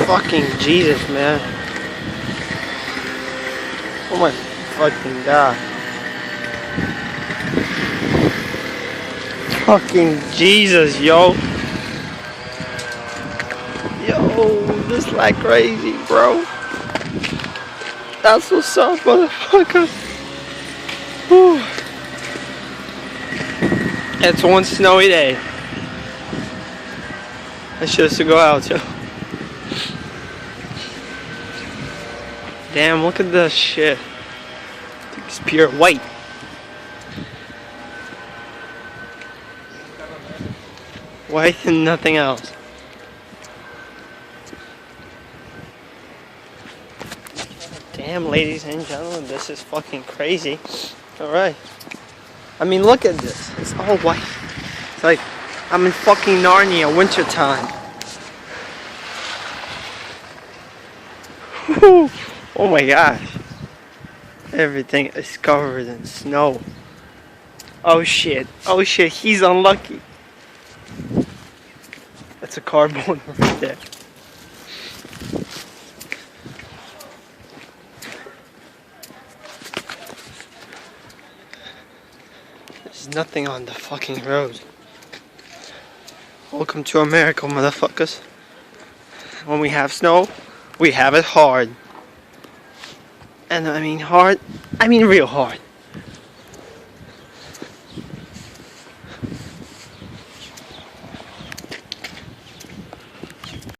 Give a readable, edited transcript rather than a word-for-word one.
fucking Jesus, man. Oh my fucking god. Fucking Jesus, yo. Yo, this like crazy, bro. That's what's up, motherfucker. Whew. It's one snowy day. Let's just go out, yo. Damn, look at this shit. It's pure white. White and nothing else. Damn, ladies and gentlemen, this is fucking crazy. Alright. I mean, look at this. It's all white. It's like I'm in fucking Narnia wintertime. Oh my gosh. Everything is covered in snow. Oh shit. Oh shit, he's unlucky. That's a cardboard right there. There's nothing on the fucking road. Welcome to America, motherfuckers. When we have snow, we have it hard. And I mean hard, I mean real hard.